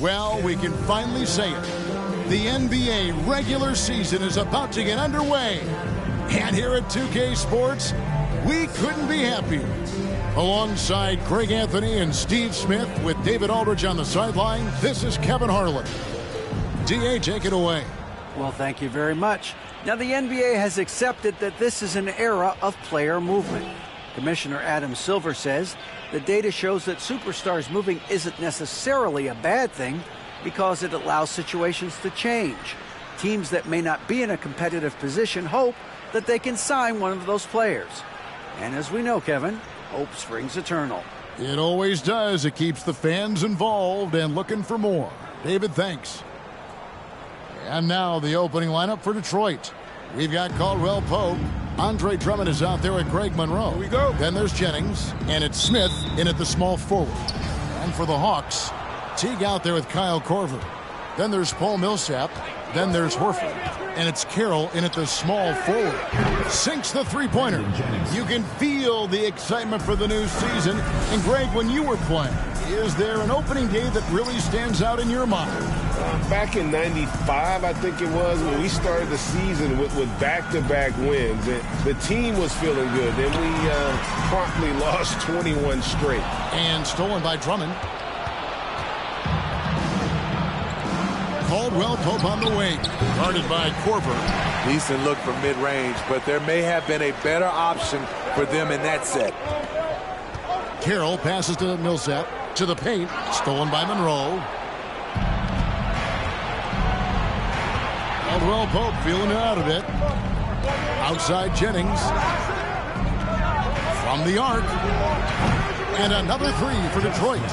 Well, we can finally say it. The NBA regular season is about to get underway. And here at 2K Sports, we couldn't be happier. Alongside Greg Anthony and Steve Smith with David Aldridge on the sideline, this is Kevin Harlan. DA, take it away. Well, thank you very much. Now, the NBA has accepted that this is an era of player movement. Commissioner Adam Silver says the data shows that superstars moving isn't necessarily a bad thing because it allows situations to change. Teams that may not be in a competitive position hope that they can sign one of those players. And as we know, Kevin, hope springs eternal. It always does. It keeps the fans involved and looking for more. David, thanks. And now the opening lineup for Detroit. We've got Caldwell Pope. Andre Drummond is out there with Greg Monroe. Here we go. Then there's Jennings. And it's Smith in at the small forward. And for the Hawks, Teague out there with Kyle Korver. Then there's Paul Millsap. Then there's Horford. And it's Carroll in at the small forward. Sinks the three-pointer. You can feel the excitement for the new season. And Greg, when you were playing, is there an opening day that really stands out in your mind? Back in '95, I think it was, when we started the season with back-to-back wins. The team was feeling good. Then we promptly lost 21 straight. And stolen by Drummond. Caldwell Pope on the wing, guarded by Korver. Decent look from mid-range, but there may have been a better option for them in that set. Carroll passes to Millsap, to the paint, stolen by Monroe. Caldwell Pope feeling it out a bit. Outside Jennings. From the arc. And another three for Detroit.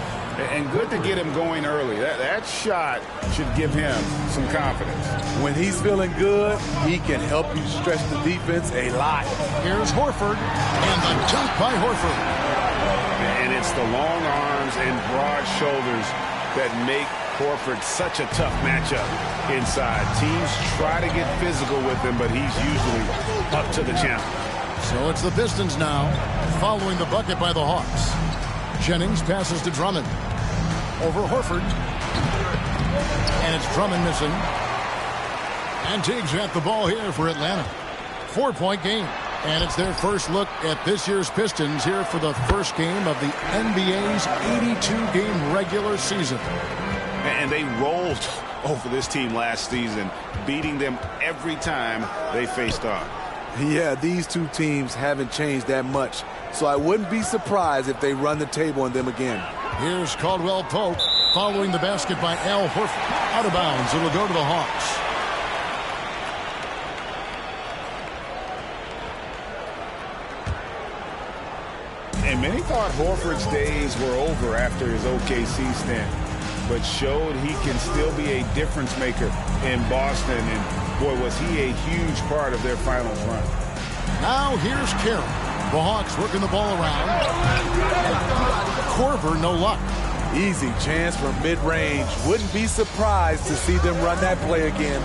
And good to get him going early. That shot should give him some confidence. When he's feeling good, he can help you stretch the defense a lot. Here's Horford. And the dunk by Horford. And it's the long arms and broad shoulders that make Horford such a tough matchup inside. Teams try to get physical with him, but he's usually up to the challenge. So it's the Pistons now, following the bucket by the Hawks. Jennings passes to Drummond. Over Horford. And it's Drummond missing. And Teague's got the ball here for Atlanta. 4-point game. And it's their first look at this year's Pistons here for the first game of the NBA's 82-game regular season. And they rolled over this team last season, beating them every time they faced off. Yeah, these two teams haven't changed that much, so I wouldn't be surprised if they run the table on them again. Here's Caldwell Pope following the basket by Al Horford. Out of bounds, it'll go to the Hawks. And many thought Horford's days were over after his OKC stint, but showed he can still be a difference maker in Boston. And boy, was he a huge part of their finals run. Now here's Carroll. The Hawks working the ball around. Korver, no luck. Easy chance from mid-range. Wouldn't be surprised to see them run that play again.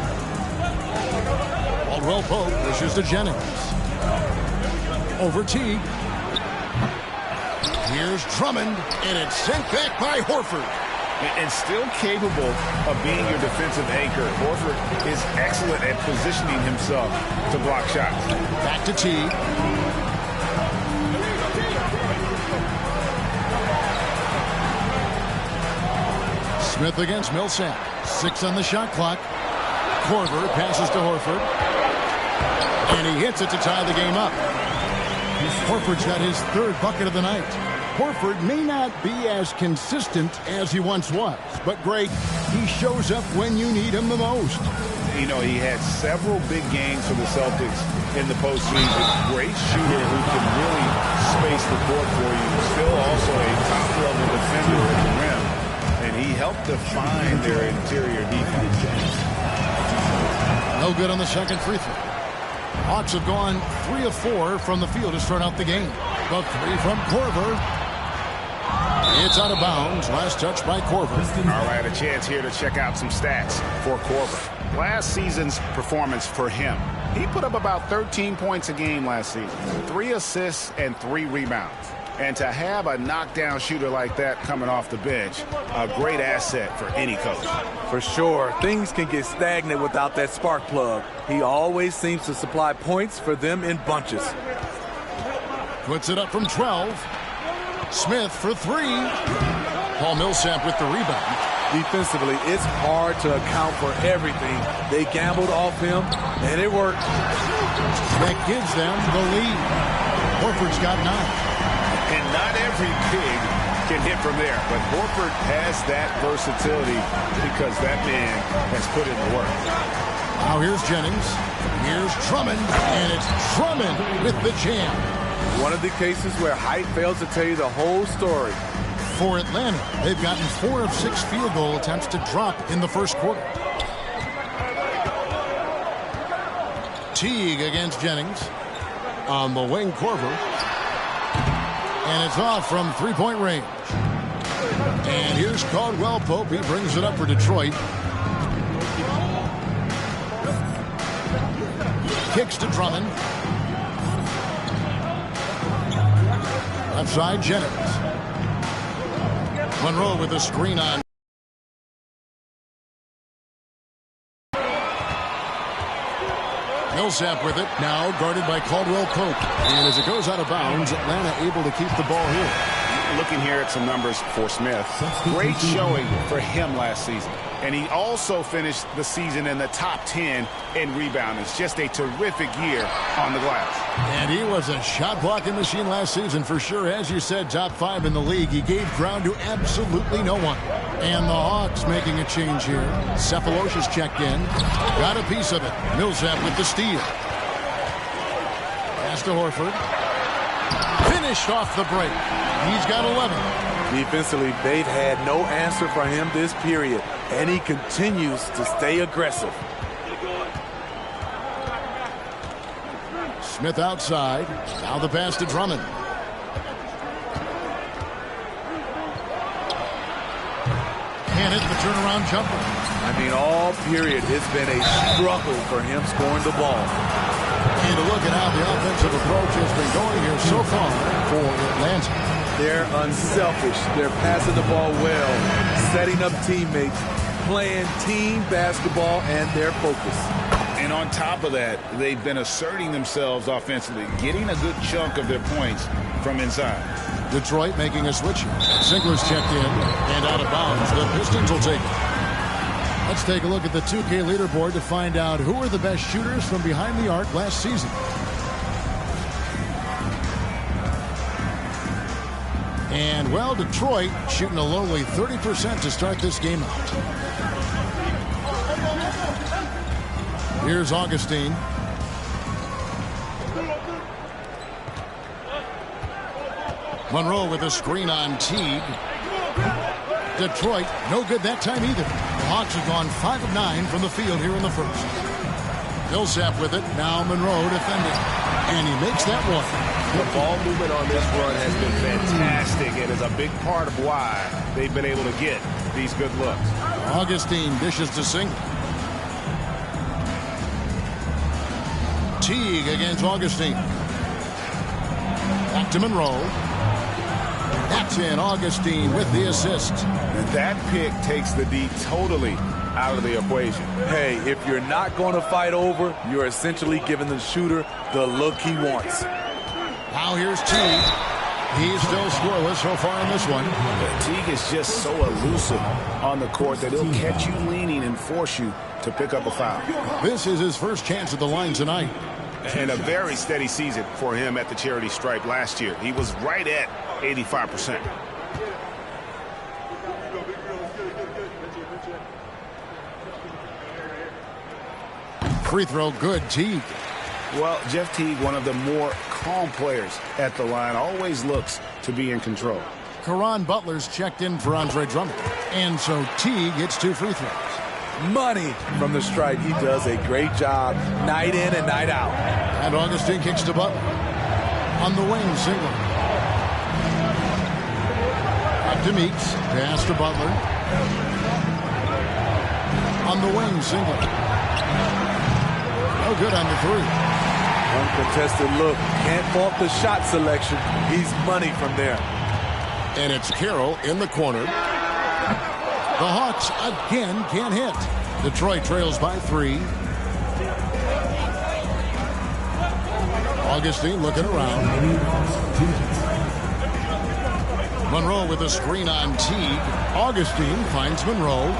Caldwell Pope pushes to Jennings. Over Teague. Here's Drummond, and it's sent back by Horford. And still capable of being your defensive anchor. Horford is excellent at positioning himself to block shots. Back to Teague. Smith against Millsap. 6 on the shot clock. Korver passes to Horford. And he hits it to tie the game up. Horford's got his third bucket of the night. Horford may not be as consistent as he once was, but Greg, he shows up when you need him the most. You know, he had several big games for the Celtics in the postseason. Great shooter who can really space the court for you. Still also a top-level defender at the rim, and he helped define their interior defense. No good on the second free throw. Hawks have gone 3 of 4 from the field to start out the game. The three from Korver. It's out of bounds. Last touch by Korver. All right, a chance here to check out some stats for Korver. Last season's performance for him. He put up about 13 points a game last season, 3 assists and 3 rebounds. And to have a knockdown shooter like that coming off the bench, a great asset for any coach. For sure. Things can get stagnant without that spark plug. He always seems to supply points for them in bunches. Puts it up from 12. Smith for three. Paul Millsap with the rebound. Defensively, it's hard to account for everything. They gambled off him, and it worked. That gives them the lead. Horford's got 9. And not every big can hit from there, but Horford has that versatility because that man has put in the work. Now here's Jennings. Here's Drummond, and it's Drummond with the jam. One of the cases where height fails to tell you the whole story. For Atlanta, they've gotten 4 of 6 field goal attempts to drop in the first quarter. Teague against Jennings. On the wing, Korver. And it's off from three-point range. And here's Caldwell Pope. He brings it up for Detroit. Kicks to Drummond. Left side, Jennings. Monroe with a screen on. Millsap with it, now guarded by Caldwell Pope. And as it goes out of bounds, Atlanta able to keep the ball here. Looking here at some numbers for Smith. Great showing for him last season. And he also finished the season in the top 10 in rebounding. It's just a terrific year on the glass. And he was a shot blocking machine last season for sure. As you said, top 5 in the league. He gave ground to absolutely no one. And the Hawks making a change here. Cephalosha's checked in. Got a piece of it. Millsap with the steal. Pass to Horford. Finished off the break. He's got 11. Defensively, they've had no answer for him this period, and he continues to stay aggressive. Smith outside. Now the pass to Drummond. And it's the turnaround jumper. I mean, all period, it's been a struggle for him scoring the ball. And to look at how the offensive approach has been going here so far for Atlanta. They're unselfish. They're passing the ball well, setting up teammates, playing team basketball, and their focus. And on top of that, they've been asserting themselves offensively, getting a good chunk of their points from inside. Detroit making a switch. Ziegler's checked in and out of bounds. The Pistons will take it. Let's take a look at the 2K leaderboard to find out who are the best shooters from behind the arc last season. And, well, Detroit shooting a lowly 30% to start this game out. Here's Augustine. Monroe with a screen on Teague. Detroit, no good that time either. The Hawks have gone 5 of 9 from the field here in the first. Millsap with it. Now Monroe defending. And he makes that one. The ball movement on this run has been fantastic and is a big part of why they've been able to get these good looks. Augustine dishes to Singer. Teague against Augustine. Back to Monroe. That's in. Augustine with the assist. And that pick takes the D totally out of the equation. Hey, if you're not going to fight over, you're essentially giving the shooter the look he wants. Now here's Teague. He's still scoreless so far in this one. Teague is just so elusive on the court that he'll catch you leaning and force you to pick up a foul. This is his first chance at the line tonight. And a very steady season for him at the charity stripe last year. He was right at 85%. Free throw good, Teague. Well, Jeff Teague, one of the more calm players at the line, always looks to be in control. Caron Butler's checked in for Andre Drummond. And so Teague gets 2 free throws. Money from the stripe. He does a great job night in and night out. And Augustine kicks to Butler. On the wing, Ziegler. Up to Meeks. Pass to Butler. On the wing, Ziegler. No good on the 3. contested look. Can't fault the shot selection. He's money from there. And it's Carroll in the corner. The Hawks again can't hit. Detroit trails by 3. Augustine looking around. Monroe with a screen on Teague. Augustine finds Monroe.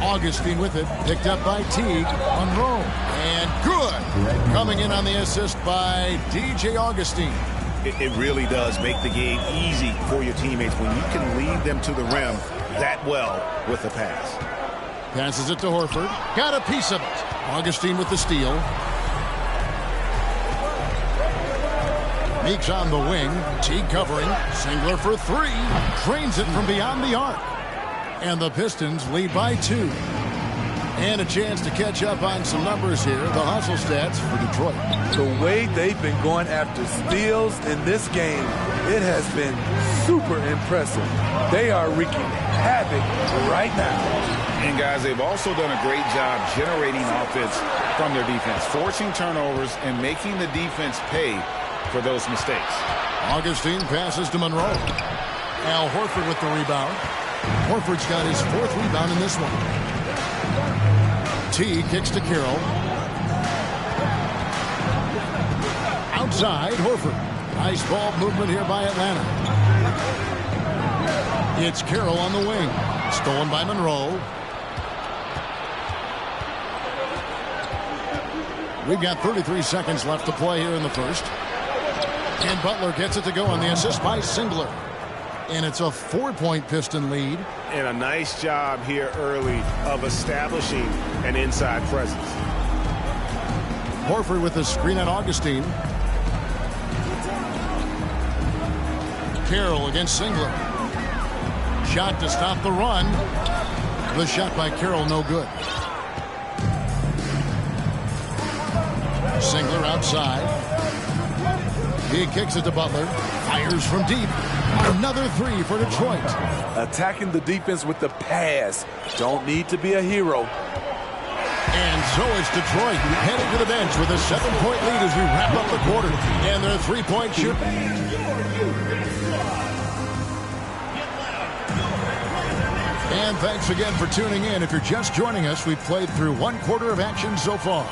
Augustine with it. Picked up by Teague. Monroe. And good. Coming in on the assist by DJ Augustine. It really does make the game easy for your teammates when you can lead them to the rim that well with a pass. Passes it to Horford. Got a piece of it. Augustine with the steal. Meeks on the wing. Teague covering. Singler for 3. Drains it from beyond the arc. And the Pistons lead by 2. And a chance to catch up on some numbers here. The hustle stats for Detroit. The way they've been going after steals in this game, it has been super impressive. They are wreaking havoc right now. And guys, they've also done a great job generating offense from their defense, forcing turnovers and making the defense pay for those mistakes. Augustine passes to Monroe. Al Horford with the rebound. Horford's got his 4th rebound in this one. T kicks to Carroll. Outside, Horford. Nice ball movement here by Atlanta. It's Carroll on the wing. Stolen by Monroe. We've got 33 seconds left to play here in the first. And Butler gets it to go on the assist by Singler. And it's a 4-point Piston lead. And a nice job here early of establishing an inside presence. Horford with the screen on Augustine. Carroll against Singler. Shot to stop the run. The shot by Carroll no good. Singler outside. He kicks it to Butler. Fires from deep. Another 3 for Detroit. Attacking the defense with the pass. Don't need to be a hero. And so it's Detroit heading to the bench with a 7-point lead as we wrap up the quarter. And their 3-point shooting. And thanks again for tuning in. If you're just joining us, we've played through 1 quarter of action so far.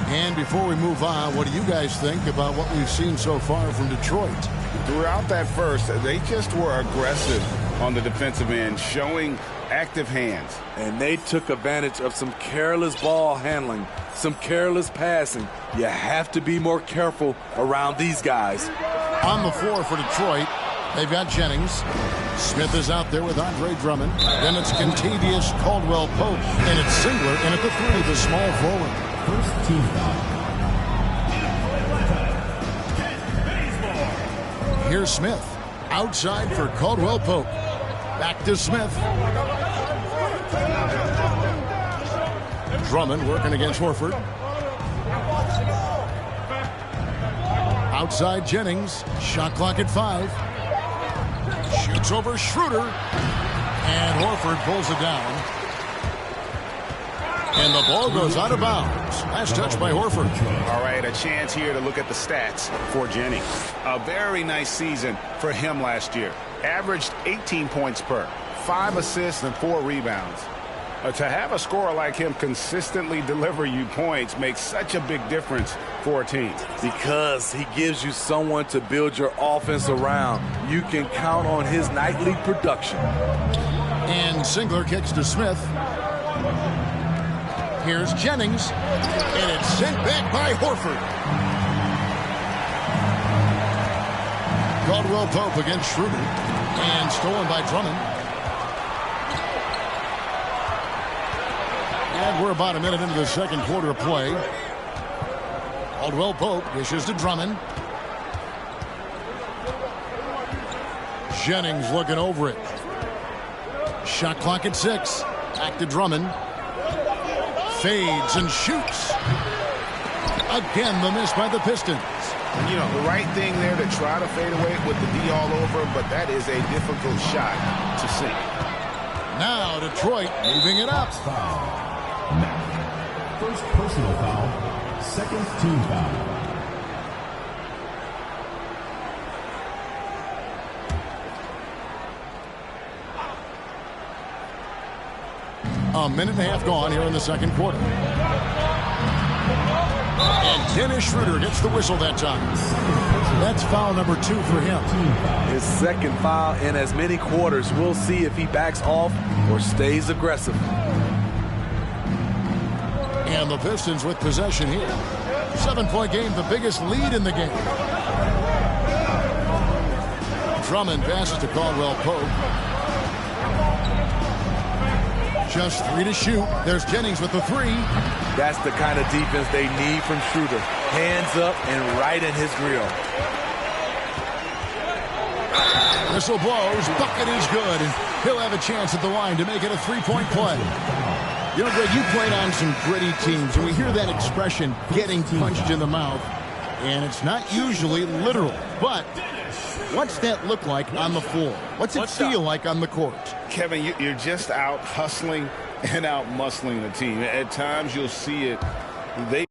And before we move on, what do you guys think about what we've seen so far from Detroit? Throughout that first, they just were aggressive on the defensive end, showing active hands. And they took advantage of some careless ball handling, some careless passing. You have to be more careful around these guys. On the floor for Detroit, they've got Jennings. Smith is out there with Andre Drummond. Then it's Contavious Caldwell-Pope. And it's Singler in at the 3, the small forward. First team foul. Here's Smith. Outside for Caldwell-Pope. Back to Smith. Drummond working against Horford. Outside Jennings. Shot clock at 5. Shoots over Schroeder. And Horford pulls it down. And the ball goes out of bounds. Last touch by Horford. All right, a chance here to look at the stats for Jennings. A very nice season for him last year. Averaged 18 points per, 5 assists and 4 rebounds. To have a scorer like him consistently deliver you points makes such a big difference for a team. Because he gives you someone to build your offense around. You can count on his nightly production. And Singler kicks to Smith. Here's Jennings. And it's sent back by Horford. Caldwell-Pope against Schroeder. And stolen by Drummond. And we're about a minute into the second quarter of play. Caldwell-Pope dishes to Drummond. Jennings looking over it. Shot clock at 6. Back to Drummond. Fades and shoots. Again, the miss by the Pistons. You know, the right thing there to try to fade away with the D all over, but that is a difficult shot to sink. Now Detroit moving it up. First personal foul, second team foul. A minute and a half gone here in the second quarter. And Dennis Schroeder gets the whistle that time. That's foul number 2 for him. His second foul in as many quarters. We'll see if he backs off or stays aggressive. And the Pistons with possession here. 7-point game, the biggest lead in the game. Drummond passes to Caldwell Pope. Just 3 to shoot. There's Jennings with the 3. That's the kind of defense they need from Schroeder. Hands up and right in his grill. Whistle blows. Bucket is good. And he'll have a chance at the line to make it a 3-point play. You know, Greg, you played on some gritty teams, and we hear that expression, getting punched in the mouth. And it's not usually literal. But what's that look like on the floor? What's it feel like on the court? Kevin, you're just out hustling and out muscling the team. At times you'll see it. They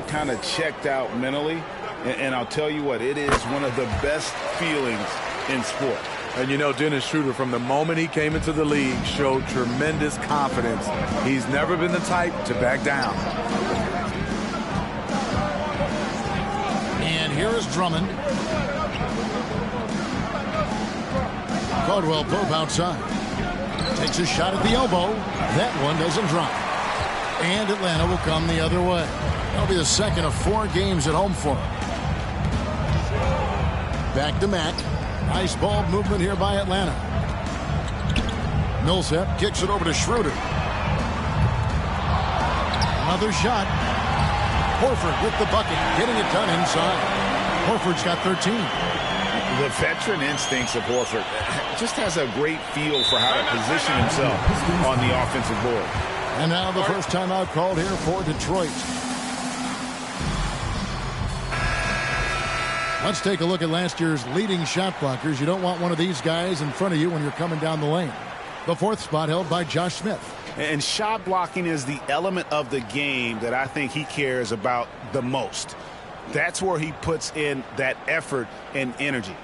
Kind of checked out mentally, and I'll tell you what, it is one of the best feelings in sport. And you know, Dennis Schroeder, from the moment he came into the league, showed tremendous confidence. He's never been the type to back down. And here is Drummond. Caldwell Pope outside. Takes a shot at the elbow. That one doesn't drop. And Atlanta will come the other way. That'll be the second of 4 games at home for him. Back to Mack. Nice ball movement here by Atlanta. Millsap kicks it over to Schroeder. Another shot. Horford with the bucket, getting it done inside. Horford's got 13. The veteran instincts of Horford just has a great feel for how to position himself on the offensive board. And now the first timeout called here for Detroit. Let's take a look at last year's leading shot blockers. You don't want one of these guys in front of you when you're coming down the lane. The 4th spot held by Josh Smith. And shot blocking is the element of the game that I think he cares about the most. That's where he puts in that effort and energy.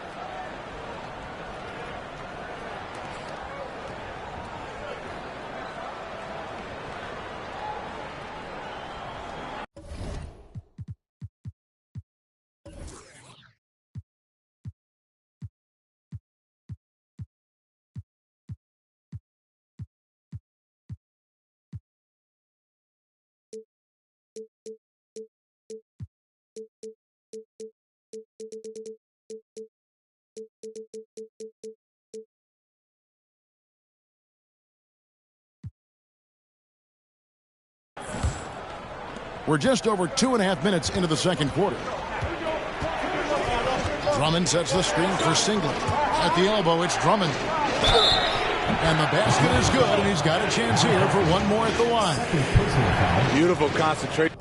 We're just over 2.5 minutes into the second quarter. Drummond sets the screen for Singlet. At the elbow, it's Drummond. And the basket is good, and he's got a chance here for one more at the line. Beautiful concentration.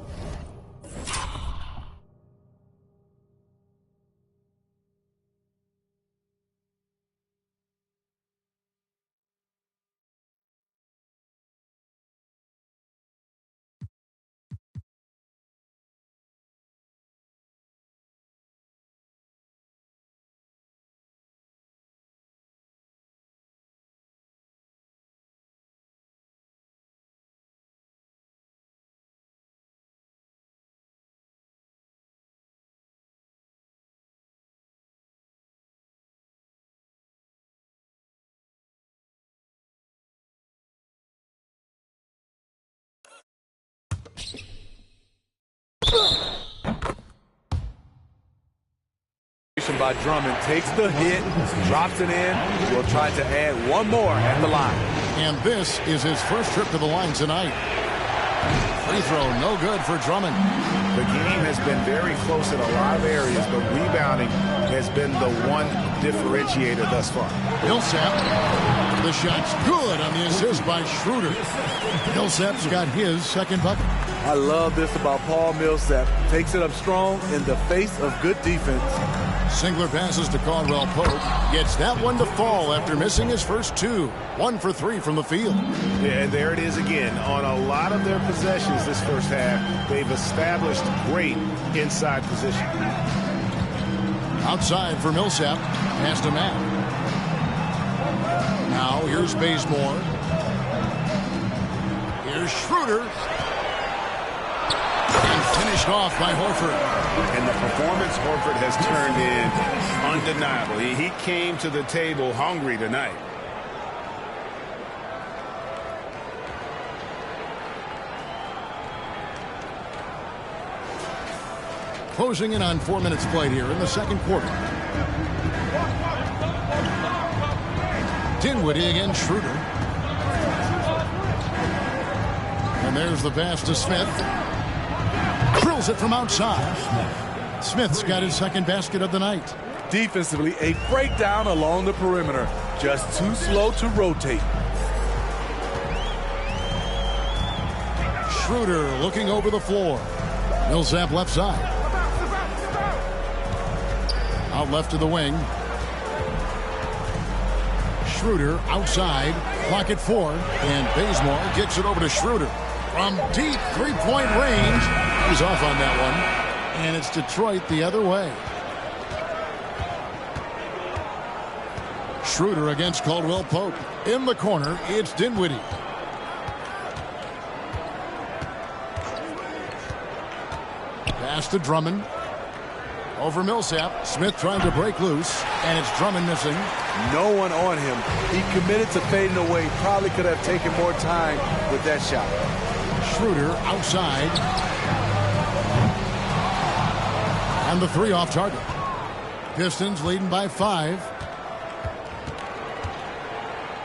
By Drummond, takes the hit, drops it in, will try to add one more at the line. And this is his first trip to the line tonight. Free throw, no good for Drummond. The game has been very close in a lot of areas, but rebounding has been the one differentiator thus far. Millsap, the shot's good on the assist by Schroeder. Millsap's got his second bucket. I love this about Paul Millsap. Takes it up strong in the face of good defense. Singler passes to Caldwell Pope. Gets that one to fall after missing his first 2. 1 for 3 from the field. Yeah, there it is again. On a lot of their possessions this first half, they've established great inside position. Outside for Millsap. Pass to Mack. Now here's Bazemore. Here's Schroeder. And finished off by Horford. And the performance Horford has turned in undeniable. He came to the table hungry tonight. Closing in on 4 minutes played here in the second quarter. Dinwiddie against Schroeder. And there's the pass to Smith. Drills it from outside. Smith's got his second basket of the night. Defensively, a breakdown along the perimeter. Just too slow to rotate. Schroeder looking over the floor. Millsap left side. Out left to the wing. Schroeder outside. Clock at 4. And Bazemore gets it over to Schroeder. From deep three-point range. He's off on that one. And it's Detroit the other way. Schroeder against Caldwell Pope. In the corner, it's Dinwiddie. Pass to Drummond. Over Millsap. Smith trying to break loose. And it's Drummond missing. No one on him. He committed to fading away. Probably could have taken more time with that shot. Schroeder outside. And the three off target. Pistons leading by 5.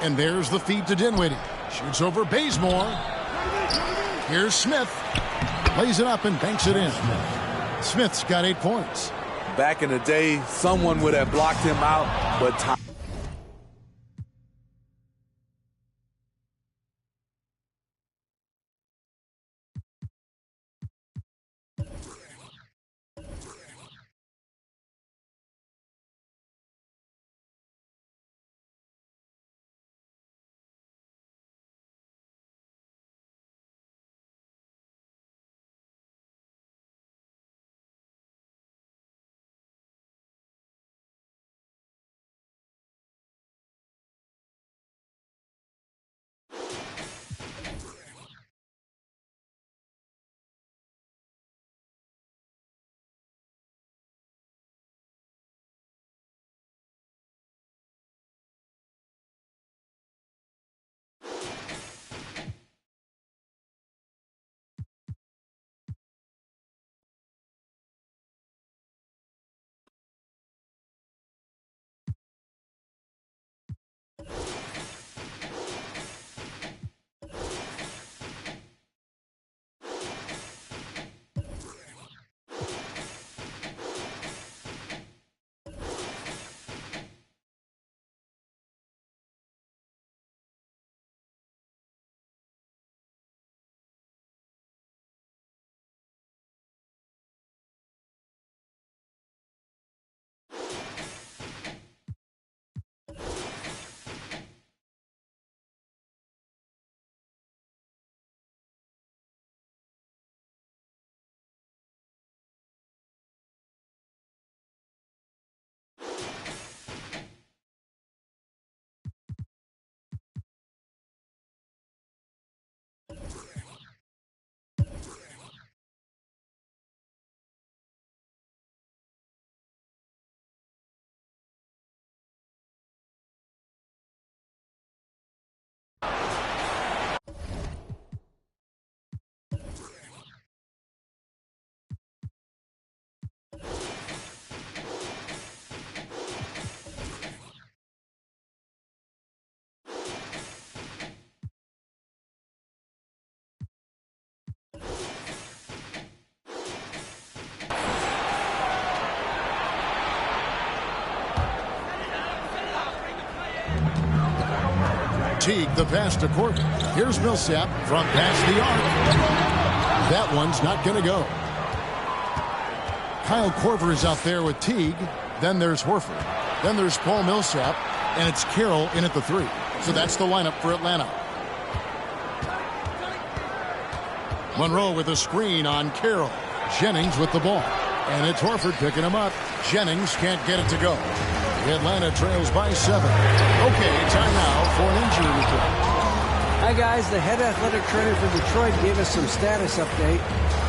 And there's the feed to Dinwiddie. Shoots over Bazemore. Here's Smith. Lays it up and banks it in. Smith's got 8 points. Back in the day, someone would have blocked him out, but time. Teague, the pass to Court. Here's Millsap from past the arc. That one's not going to go. Kyle Korver is out there with Teague. Then there's Horford. Then there's Paul Millsap. And it's Carroll in at the 3. So that's the lineup for Atlanta. Monroe with a screen on Carroll. Jennings with the ball. And it's Horford picking him up. Jennings can't get it to go. Atlanta trails by 7. Okay, time now for an injury report. Hi, guys. The head athletic trainer for Detroit gave us some status update.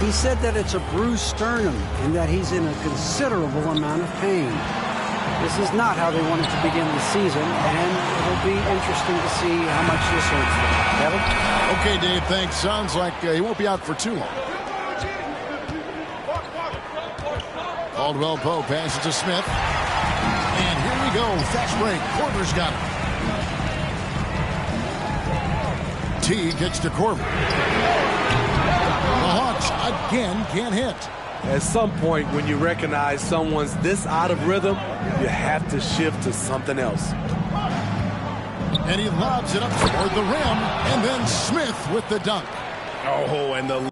He said that it's a bruised sternum and that he's in a considerable amount of pain. This is not how they wanted to begin the season, and it'll be interesting to see how much this hurts them. Kevin? Okay, Dave, thanks. Sounds like he won't be out for too long. Caldwell Pope passes to Smith. And here we go. Fast break. Korver's got it. T gets to Korver. The Hawks again can't hit. At some point, when you recognize someone's this out of rhythm, you have to shift to something else. And he lobs it up toward the rim. And then Smith with the dunk. Oh, and the